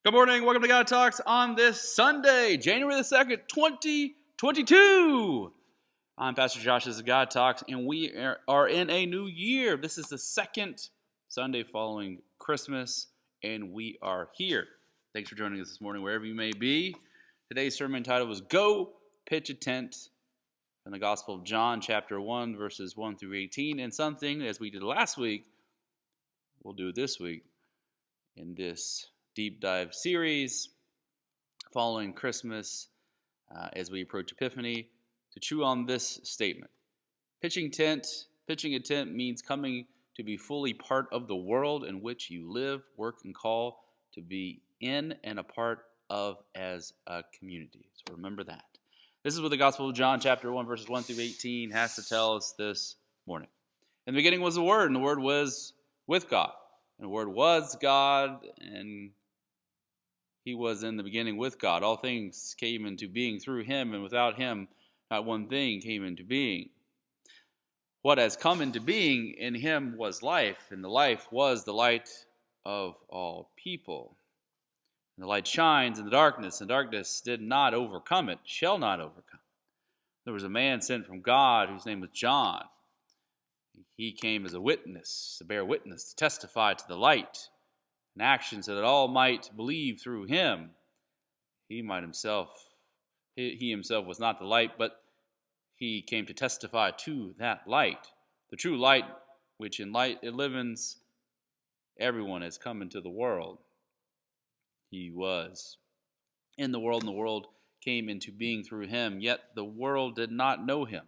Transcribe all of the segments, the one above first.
Good morning. Welcome to God Talks on this Sunday, January the 2nd, 2022. I'm Pastor Josh. This is God Talks, and we are in a new year. This is the second Sunday following Christmas, and we are here. Thanks for joining us this morning, wherever you may be. Today's sermon title was Go Pitch a Tent from the Gospel of John, chapter 1, verses 1 through 18, and something, as we did last week, we'll do this week in this deep dive series following Christmas as we approach Epiphany to chew on this statement. Pitching a tent means coming to be fully part of the world in which you live, work, and call to be in and a part of as a community. So remember that. This is what the Gospel of John chapter 1 verses 1 through 18 has to tell us this morning. In the beginning was the Word, and the Word was with God. And the Word was God, and He was in the beginning with God. All things came into being through Him, and without Him, not one thing came into being. What has come into being in Him was life, and the life was the light of all people. And the light shines in the darkness, and darkness did not overcome it, shall not overcome. There was a man sent from God whose name was John. He came as a witness, to bear witness, to testify to the light, and action so that all might believe through him. He himself was not the light, but he came to testify to that light. The true light, which in light illumines everyone, has come into the world. He was in the world, and the world came into being through him, yet the world did not know him.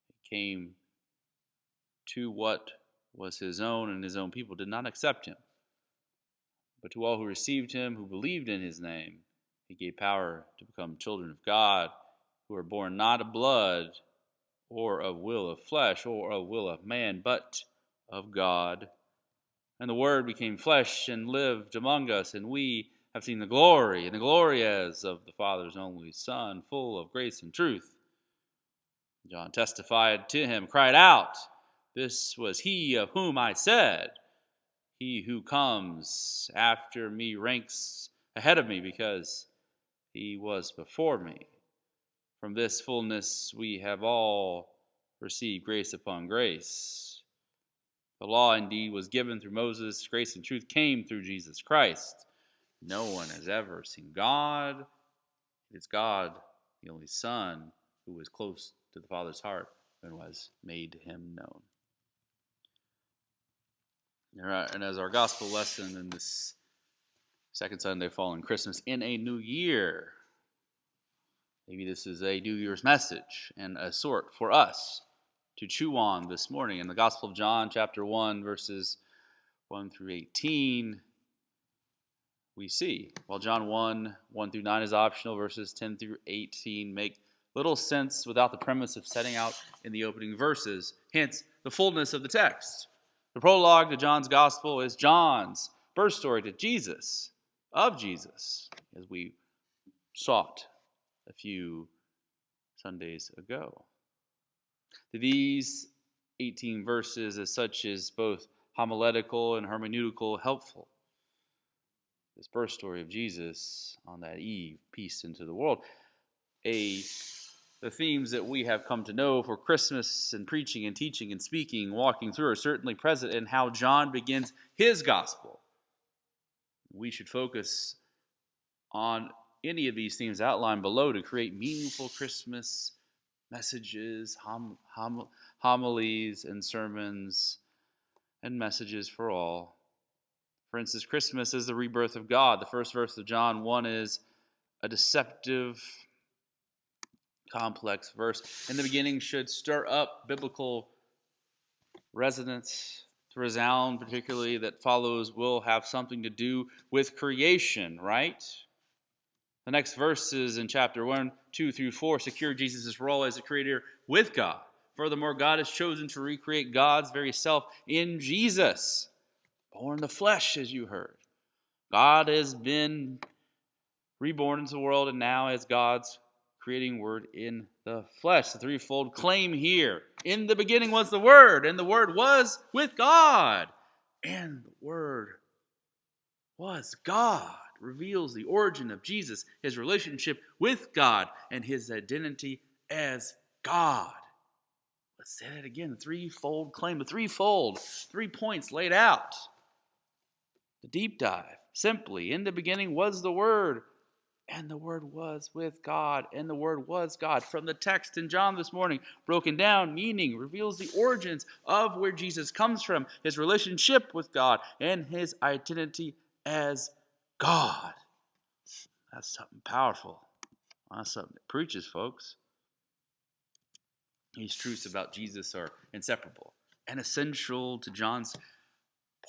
He came to what was his own, and his own people did not accept him. But to all who received him, who believed in his name, he gave power to become children of God, who are born not of blood, or of will of flesh, or of will of man, but of God. And the Word became flesh and lived among us, and we have seen the glory as of the Father's only Son, full of grace and truth. John testified to him, cried out, "This was he of whom I said, He who comes after me ranks ahead of me, because he was before me." From this fullness we have all received grace upon grace. The law indeed was given through Moses. Grace and truth came through Jesus Christ. No one has ever seen God. It is God, the only Son, who was close to the Father's heart and was made him known. And as our gospel lesson in this second Sunday following Christmas in a new year, maybe this is a New Year's message and a sort for us to chew on this morning. In the Gospel of John, chapter 1, verses 1 through 18, we see, while John 1 through 9 is optional, verses 10 through 18 make little sense without the premise of setting out in the opening verses, hence the fullness of the text. The prologue to John's Gospel is John's birth story to Jesus, of Jesus, as we sought a few Sundays ago. These 18 verses as such is both homiletical and hermeneutical helpful. This birth story of Jesus on that eve, peace into the world. The themes that we have come to know for Christmas and preaching and teaching and speaking, walking through, are certainly present in how John begins his gospel. We should focus on any of these themes outlined below to create meaningful Christmas messages, homilies, and sermons, and messages for all. For instance, Christmas is the rebirth of God. The first verse of John 1 is a deceptive, complex verse. In the beginning should stir up biblical resonance to resound, particularly that follows will have something to do with creation, right? The next verses in chapter 1, 2 through 4 secure Jesus' role as a creator with God. Furthermore, God has chosen to recreate God's very self in Jesus, born in the flesh, as you heard. God has been reborn into the world, and now as God's creating word in the flesh. The threefold claim here. In the beginning was the Word, and the Word was with God, and the Word was God. reveals the origin of Jesus, his relationship with God, and his identity as God. Let's say that again. The threefold claim, 3 points laid out. The deep dive. Simply, in the beginning was the Word, and the Word was with God, and the Word was God. From the text in John this morning, broken down, meaning reveals the origins of where Jesus comes from, his relationship with God, and his identity as God. That's something powerful. That's something that preaches, folks. These truths about Jesus are inseparable and essential to John's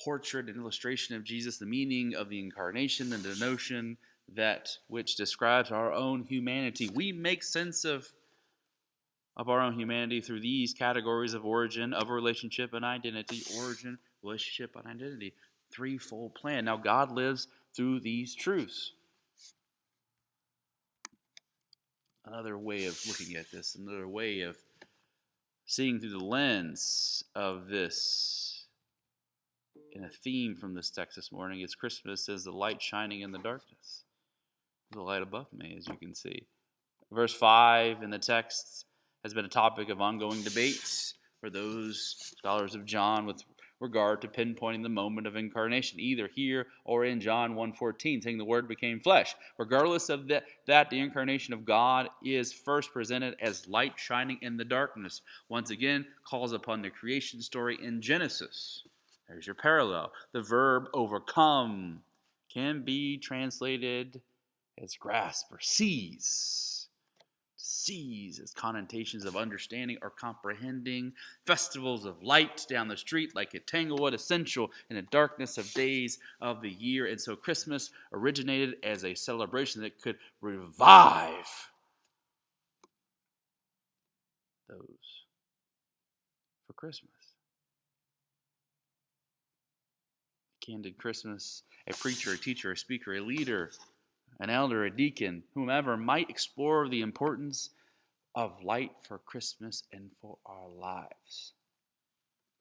portrait and illustration of Jesus, the meaning of the incarnation and the notion that which describes our own humanity. We make sense of our own humanity through these categories of origin, of relationship, and identity. Origin, relationship, and identity. Threefold plan. Now, God lives through these truths. Another way of looking at this, another way of seeing through the lens of this, in a theme from this text this morning, is Christmas as the light shining in the darkness. The light above me, as you can see. Verse 5 in the text has been a topic of ongoing debate for those scholars of John with regard to pinpointing the moment of incarnation, either here or in John 1:14, saying the Word became flesh. Regardless of that, the incarnation of God is first presented as light shining in the darkness. Once again, calls upon the creation story in Genesis. There's your parallel. The verb overcome can be translated as grasp or seize. Seize as connotations of understanding or comprehending. Festivals of light down the street like at Tanglewood, essential in the darkness of days of the year. And so Christmas originated as a celebration that could revive those for Christmas. Candid Christmas, a preacher, a teacher, a speaker, a leader, an elder, a deacon, whomever might explore the importance of light for Christmas and for our lives.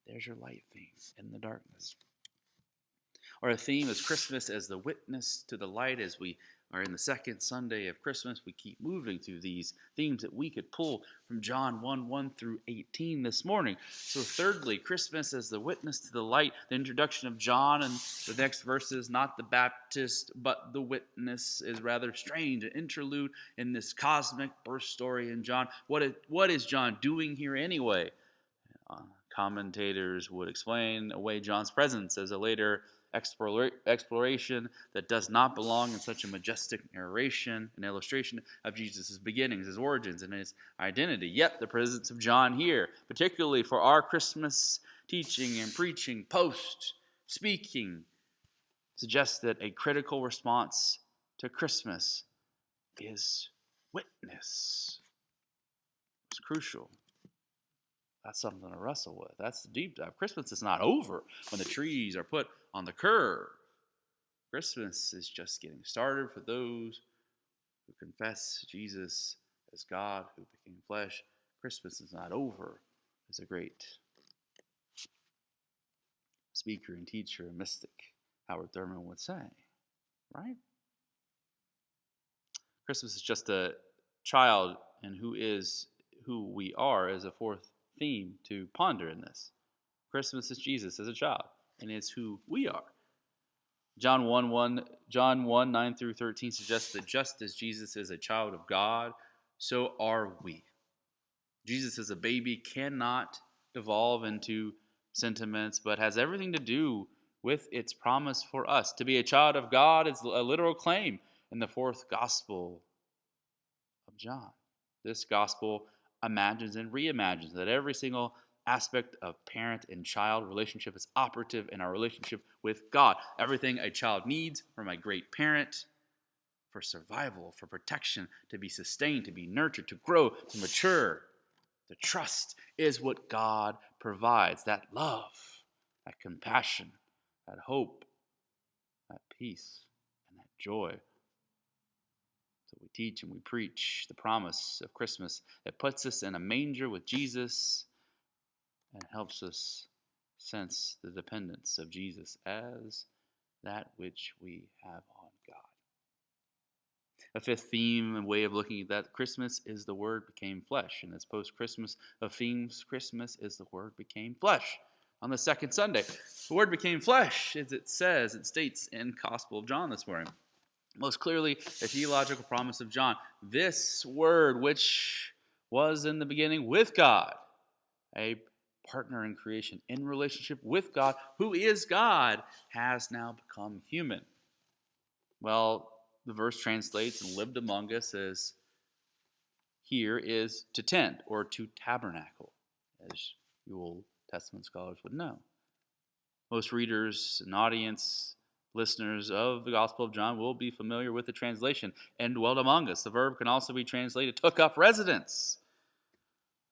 There's your light theme in the darkness. Or a theme is Christmas as the witness to the light. As we are in the second Sunday of Christmas, we keep moving through these themes that we could pull from John 1:1 through 18 this morning. So thirdly, Christmas as the witness to the light. The introduction of John and the next verses, not the Baptist, but the witness, is rather strange. An interlude in this cosmic birth story in John. What is John doing here anyway? Commentators would explain away John's presence as a later exploration that does not belong in such a majestic narration and illustration of Jesus' beginnings, his origins, and his identity. Yet the presence of John here, particularly for our Christmas teaching and preaching, post, speaking, suggests that a critical response to Christmas is witness. It's crucial. That's something to wrestle with. That's the deep dive. Christmas is not over when the trees are put on the curb. Christmas is just getting started for those who confess Jesus as God who became flesh. Christmas is not over, as a great speaker and teacher and mystic Howard Thurman would say. Right? Christmas is just a child, and who we are as a fourth theme to ponder in this. Christmas is Jesus as a child, and it's who we are. John 1, 9 through 13 suggests that just as Jesus is a child of God, so are we. Jesus as a baby cannot evolve into sentiments, but has everything to do with its promise for us. To be a child of God is a literal claim in the fourth gospel of John. This gospel imagines and reimagines that every single aspect of parent and child relationship is operative in our relationship with God. Everything a child needs from a great parent for survival, for protection, to be sustained, to be nurtured, to grow, to mature, to trust is what God provides. That love, that compassion, that hope, that peace, and that joy. So we teach and we preach the promise of Christmas that puts us in a manger with Jesus and helps us sense the dependence of Jesus as that which we have on God. A fifth theme and way of looking at that, Christmas is the Word became flesh. In this post-Christmas of themes, Christmas is the Word became flesh. On the second Sunday, the Word became flesh, as it states in Gospel of John this morning. Most clearly, the theological promise of John. This Word, which was in the beginning with God, a partner in creation, in relationship with God, who is God, has now become human. Well, the verse translates and lived among us as here is to tent or to tabernacle, as you Old Testament scholars would know. Most readers and audience, listeners of the Gospel of John will be familiar with the translation, and dwelt among us. The verb can also be translated took up residence,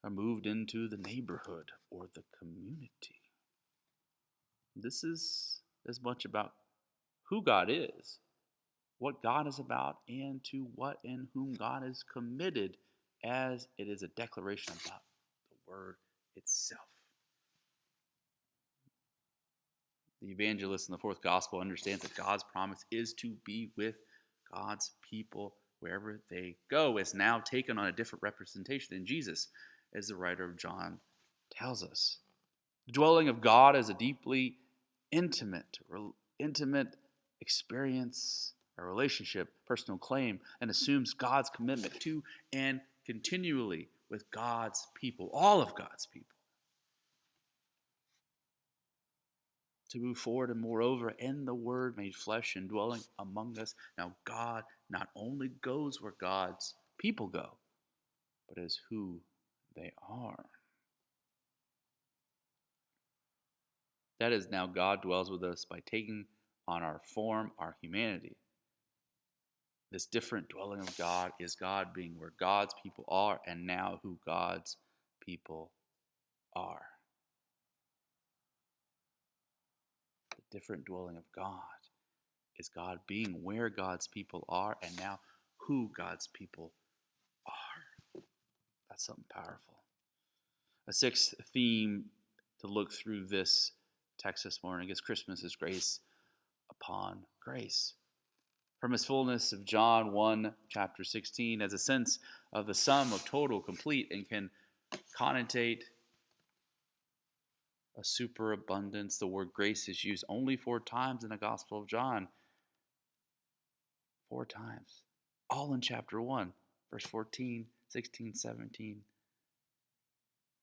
or moved into the neighborhood or the community. This is as much about who God is, what God is about, and to what and whom God is committed, as it is a declaration about the Word itself. The evangelist in the fourth gospel understands that God's promise is to be with God's people wherever they go. It's now taken on a different representation than Jesus, as the writer of John tells us. The dwelling of God is a deeply intimate experience, a relationship, personal claim, and assumes God's commitment to and continually with God's people, all of God's people. To move forward, and moreover, in the Word made flesh and dwelling among us. Now God not only goes where God's people go, but as who they are. That is, now God dwells with us by taking on our form, our humanity. This different dwelling of God is God being where God's people are, and now who God's people are. The different dwelling of God is God being where God's people are, and now who God's people are. That's something powerful. A sixth theme to look through this text this morning is Christmas is grace upon grace. From his fullness of John 1, chapter 16, as a sense of the sum of total, complete, and can connotate a superabundance. The word grace is used only 4 times in the Gospel of John. 4 times. All in chapter 1, verse 14, 16, 17.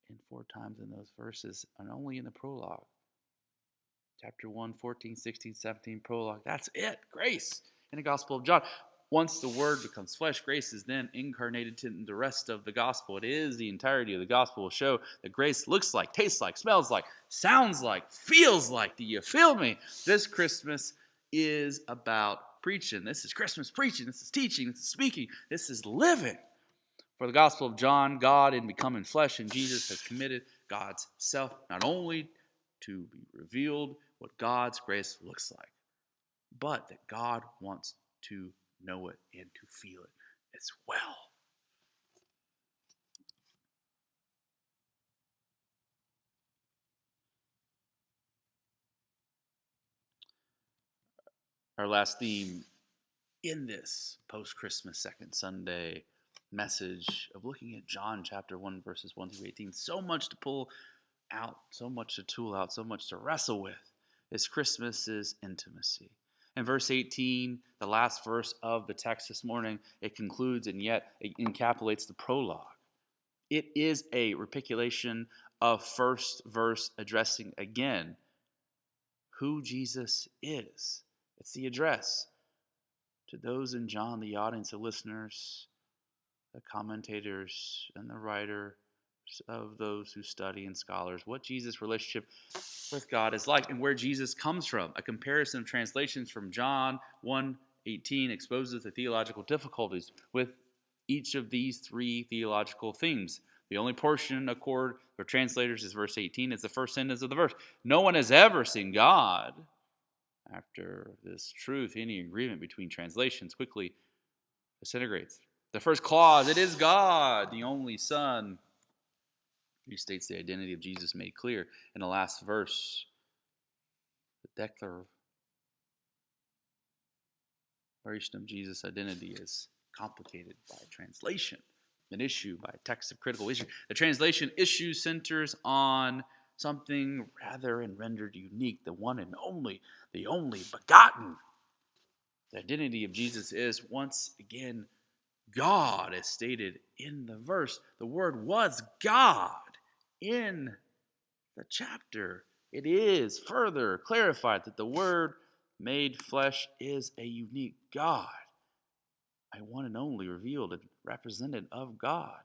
And 4 times in those verses, and only in the prologue. Chapter 1, 14, 16, 17, prologue. That's it. Grace in the Gospel of John. Once the Word becomes flesh, grace is then incarnated in the rest of the Gospel. It is the entirety of the Gospel will show that grace looks like, tastes like, smells like, sounds like, feels like. Do you feel me? This Christmas is about preaching. This is Christmas preaching. This is teaching. This is speaking. This is living. For the Gospel of John, God in becoming flesh in Jesus has committed God's self not only to be revealed what God's grace looks like, but that God wants to know it and to feel it as well. Our last theme in this post-Christmas second Sunday message of looking at John chapter 1, verses 1 through 18. So much to pull out, so much to tool out, so much to wrestle with is Christmas's intimacy. In verse 18, the last verse of the text this morning, it concludes and yet it encapsulates the prologue. It is a recapitulation of first verse addressing again who Jesus is. It's the address to those in John, the audience, the listeners, the commentators, and the writers of those who study and scholars, what Jesus' relationship with God is like and where Jesus comes from. A comparison of translations from John 1:18 exposes the theological difficulties with each of these 3 theological themes. The only portion accord for translators is verse 18. It's the first sentence of the verse. No one has ever seen God. After this truth, any agreement between translations quickly disintegrates. The first clause, it is God, the only Son, restates the identity of Jesus made clear. In the last verse, the declaration of Jesus' identity is complicated by translation, an issue by text of critical issue. The translation issue centers on something rather and rendered unique, the one and only, the only begotten. The identity of Jesus is once again God, as stated in the verse. The Word was God in the chapter. It is further clarified that the Word made flesh is a unique God, a one and only revealed and represented of God,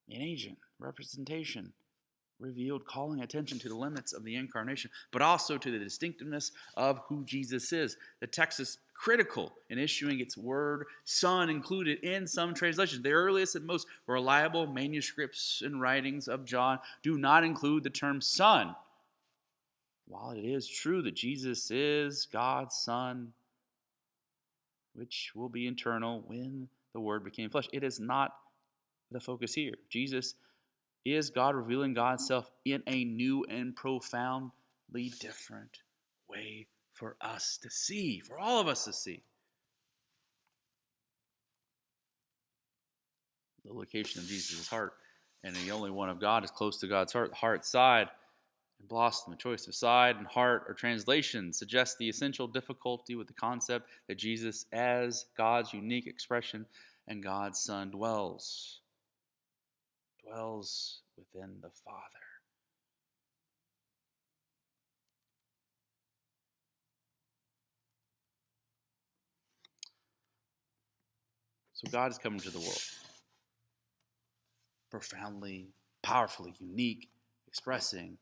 an agent, representation, revealed, calling attention to the limits of the incarnation, but also to the distinctiveness of who Jesus is. The text is critical in issuing its word son included in some translations. The earliest and most reliable manuscripts and writings of John do not include the term son. While it is true that Jesus is God's Son, which will be eternal when the Word became flesh, it is not the focus here. Jesus is God revealing God's self in a new and profoundly different way for us to see, for all of us to see. The location of Jesus' heart and the only one of God is close to God's heart. The heart side and blossom. The choice of side and heart or translation suggests the essential difficulty with the concept that Jesus, as God's unique expression and God's Son, dwells within the Father. So God is coming to the world. Profoundly, powerfully, unique, expressing,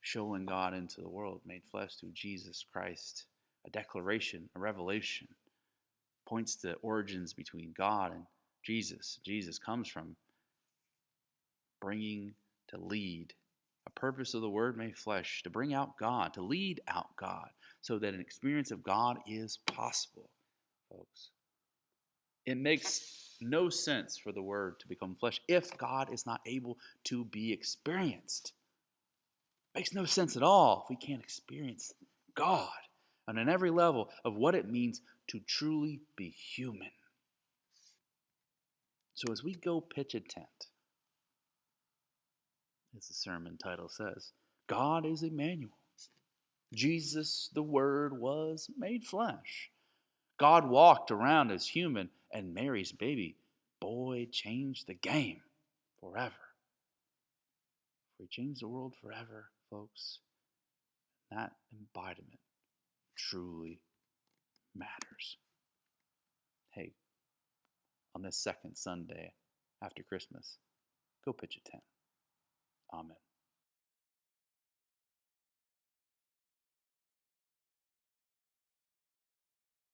showing God into the world, made flesh through Jesus Christ. A declaration, a revelation, points to origins between God and Jesus. Jesus comes from bringing to lead. A purpose of the Word made flesh, to bring out God, to lead out God, so that an experience of God is possible, folks. It makes no sense for the Word to become flesh if God is not able to be experienced. It makes no sense at all if we can't experience God on every level of what it means to truly be human. So as we go pitch a tent, as the sermon title says, God is Emmanuel. Jesus, the Word, was made flesh. God walked around as human, and Mary's baby boy changed the game forever. For he changed the world forever, folks. That embodiment truly matters. Hey, on this second Sunday after Christmas, go pitch a tent. Amen.